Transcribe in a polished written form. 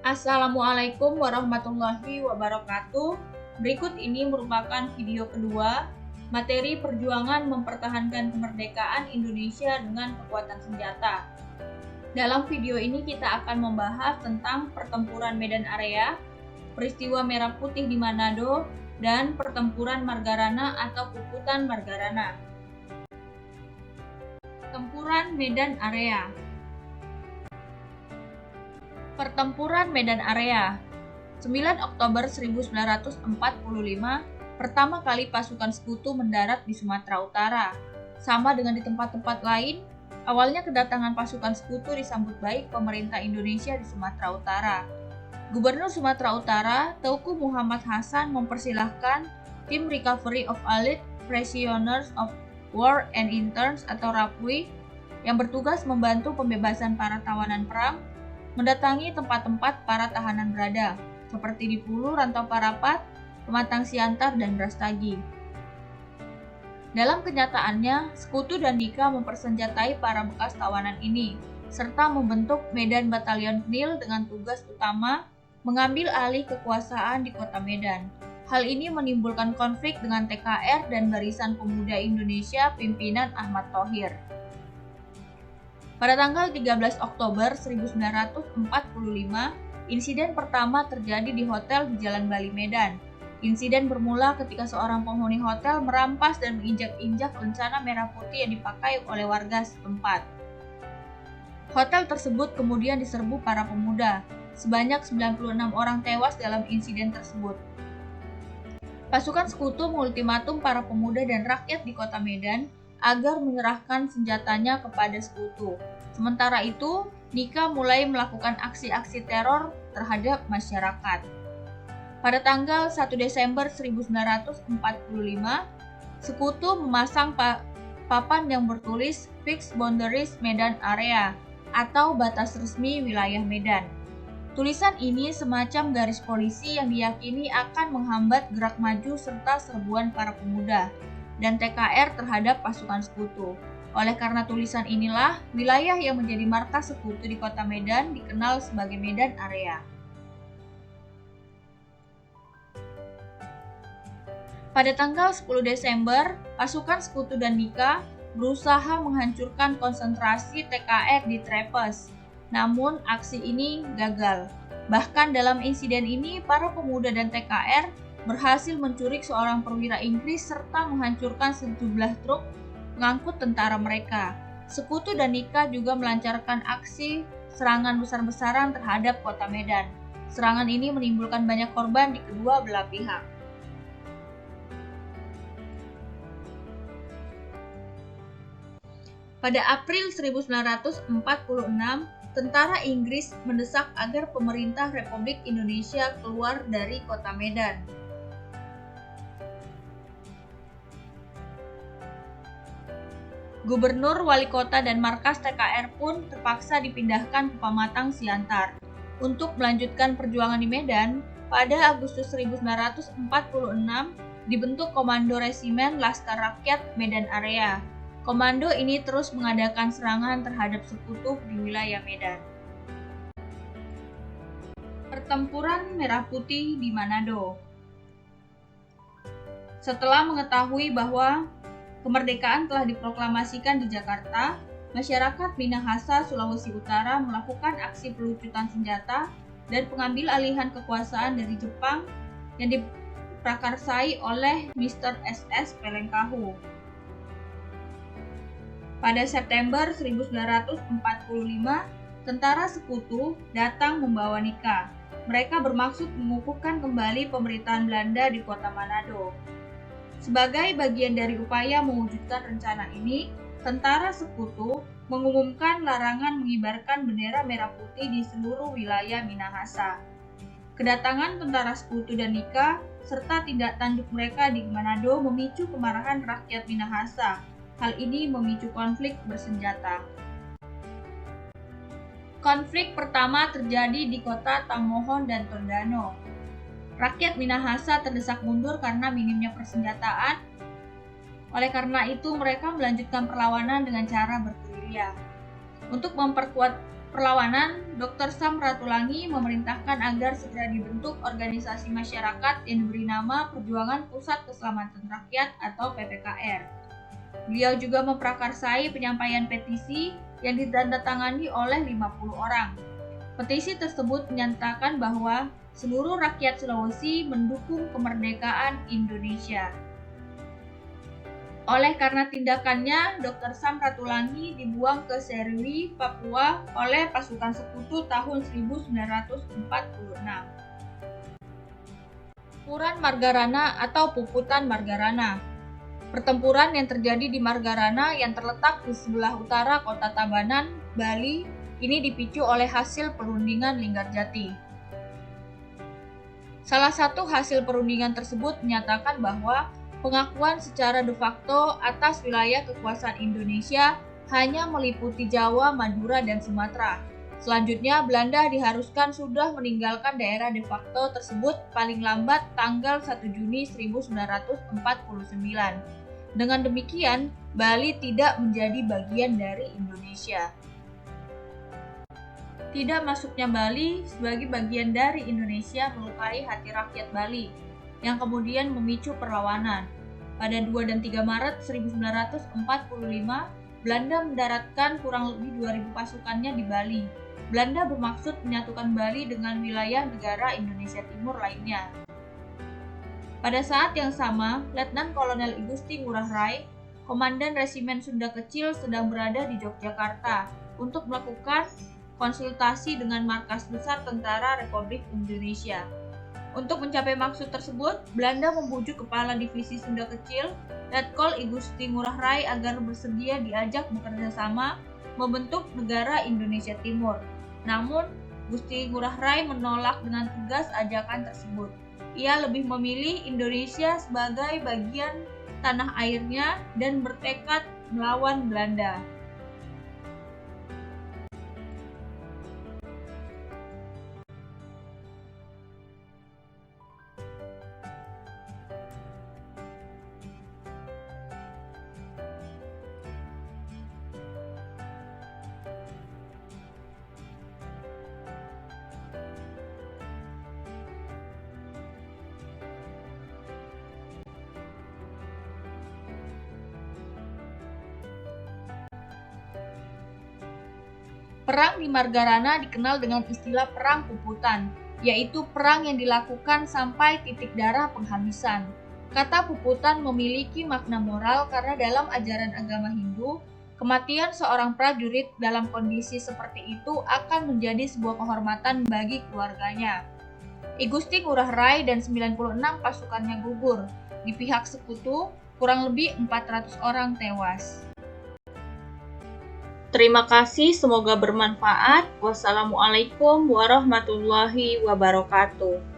Assalamualaikum warahmatullahi wabarakatuh. Berikut ini merupakan video kedua materi perjuangan mempertahankan kemerdekaan Indonesia dengan kekuatan senjata. Dalam video ini kita akan membahas tentang pertempuran Medan Area, peristiwa Merah Putih di Manado, dan pertempuran Margarana atau Puputan Margarana. Pertempuran Medan Area. Pertempuran Medan Area 9 Oktober 1945, pertama kali pasukan Sekutu mendarat di Sumatera Utara. Sama dengan di tempat-tempat lain, awalnya kedatangan pasukan Sekutu disambut baik pemerintah Indonesia di Sumatera Utara. Gubernur Sumatera Utara, Teuku Muhammad Hasan, mempersilahkan tim Recovery of Allied Prisoners of War and Interns atau RAPWI yang bertugas membantu pembebasan para tawanan perang mendatangi tempat-tempat para tahanan berada, seperti di Pulu, Rantau Parapat, Pematang Siantar, dan Brastagi. Dalam kenyataannya, Sekutu dan Nika mempersenjatai para bekas tawanan ini, serta membentuk Medan Batalion Knil dengan tugas utama mengambil alih kekuasaan di kota Medan. Hal ini menimbulkan konflik dengan TKR dan Barisan Pemuda Indonesia pimpinan Ahmad Thohir. Pada tanggal 13 Oktober 1945, insiden pertama terjadi di hotel di Jalan Bali, Medan. Insiden bermula ketika seorang penghuni hotel merampas dan menginjak-injak lencana merah putih yang dipakai oleh warga setempat. Hotel tersebut kemudian diserbu para pemuda. Sebanyak 96 orang tewas dalam insiden tersebut. Pasukan Sekutu mengultimatum para pemuda dan rakyat di kota Medan agar menyerahkan senjatanya kepada Sekutu. Sementara itu, Nika mulai melakukan aksi-aksi teror terhadap masyarakat. Pada tanggal 1 Desember 1945, Sekutu memasang papan yang bertulis Fixed Boundaries Medan Area atau batas resmi wilayah Medan. Tulisan ini semacam garis polisi yang diyakini akan menghambat gerak maju serta serbuan para pemuda dan TKR terhadap pasukan Sekutu. Oleh karena tulisan inilah, wilayah yang menjadi markas Sekutu di kota Medan dikenal sebagai Medan Area. Pada tanggal 10 Desember, pasukan Sekutu dan Nika berusaha menghancurkan konsentrasi TKR di Trepes. Namun, aksi ini gagal. Bahkan dalam insiden ini, para pemuda dan TKR berhasil menculik seorang perwira Inggris serta menghancurkan sejumlah truk pengangkut tentara mereka. Sekutu dan Nika juga melancarkan aksi serangan besar-besaran terhadap kota Medan. Serangan ini menimbulkan banyak korban di kedua belah pihak. Pada April 1946, tentara Inggris mendesak agar pemerintah Republik Indonesia keluar dari kota Medan. Gubernur, wali kota, dan markas TKR pun terpaksa dipindahkan ke Pematang Siantar. Untuk melanjutkan perjuangan di Medan, pada Agustus 1946 dibentuk Komando Resimen Laskar Rakyat Medan Area. Komando ini terus mengadakan serangan terhadap Sekutu di wilayah Medan. Pertempuran Merah Putih di Manado. Setelah mengetahui bahwa kemerdekaan telah diproklamasikan di Jakarta, masyarakat Minahasa, Sulawesi Utara melakukan aksi pelucutan senjata dan pengambil alihan kekuasaan dari Jepang yang diprakarsai oleh Mr. SS Pelengkahu. Pada September 1945, tentara Sekutu datang membawa Nika. Mereka bermaksud mengukuhkan kembali pemerintahan Belanda di kota Manado. Sebagai bagian dari upaya mewujudkan rencana ini, tentara Sekutu mengumumkan larangan mengibarkan bendera merah putih di seluruh wilayah Minahasa. Kedatangan tentara Sekutu dan Nika serta tindak tanduk mereka di Manado memicu kemarahan rakyat Minahasa. Hal ini memicu konflik bersenjata. Konflik pertama terjadi di kota Tamohon dan Tondano. Rakyat Minahasa terdesak mundur karena minimnya persenjataan. Oleh karena itu, mereka melanjutkan perlawanan dengan cara bergerilya. Untuk memperkuat perlawanan, Dr. Sam Ratulangi memerintahkan agar segera dibentuk organisasi masyarakat yang diberi nama Perjuangan Pusat Keselamatan Rakyat atau PPKR. Beliau juga memprakarsai penyampaian petisi yang ditandatangani oleh 50 orang. Petisi tersebut menyatakan bahwa seluruh rakyat Sulawesi mendukung kemerdekaan Indonesia. Oleh karena tindakannya, Dr. Sam Ratulangi dibuang ke Serui, Papua oleh pasukan sekutu tahun 1946. Pertempuran Margarana atau Puputan Margarana. Pertempuran yang terjadi di Margarana yang terletak di sebelah utara kota Tabanan, Bali, ini dipicu oleh hasil perundingan Linggarjati. Salah satu hasil perundingan tersebut menyatakan bahwa pengakuan secara de facto atas wilayah kekuasaan Indonesia hanya meliputi Jawa, Madura, dan Sumatera. Selanjutnya, Belanda diharuskan sudah meninggalkan daerah de facto tersebut paling lambat tanggal 1 Juni 1949. Dengan demikian, Bali tidak menjadi bagian dari Indonesia. Tidak masuknya Bali sebagai bagian dari Indonesia melukai hati rakyat Bali, yang kemudian memicu perlawanan. Pada 2 dan 3 Maret 1945, Belanda mendaratkan kurang lebih 2.000 pasukannya di Bali. Belanda bermaksud menyatukan Bali dengan wilayah negara Indonesia Timur lainnya. Pada saat yang sama, Letnan Kolonel I Gusti Ngurah Rai, Komandan Resimen Sunda Kecil, sedang berada di Yogyakarta untuk melakukan konsultasi dengan Markas Besar Tentara Republik Indonesia. Untuk mencapai maksud tersebut, Belanda membujuk Kepala Divisi Sunda Kecil, Letkol I Gusti Ngurah Rai agar bersedia diajak bekerja sama membentuk negara Indonesia Timur. Namun, Gusti Ngurah Rai menolak dengan tegas ajakan tersebut. Ia lebih memilih Indonesia sebagai bagian tanah airnya dan bertekad melawan Belanda. Perang di Margarana dikenal dengan istilah Perang Puputan, yaitu perang yang dilakukan sampai titik darah penghabisan. Kata Puputan memiliki makna moral karena dalam ajaran agama Hindu, kematian seorang prajurit dalam kondisi seperti itu akan menjadi sebuah kehormatan bagi keluarganya. I Gusti Ngurah Rai dan 96 pasukannya gugur. Di pihak sekutu, kurang lebih 400 orang tewas. Terima kasih, semoga bermanfaat. Wassalamualaikum warahmatullahi wabarakatuh.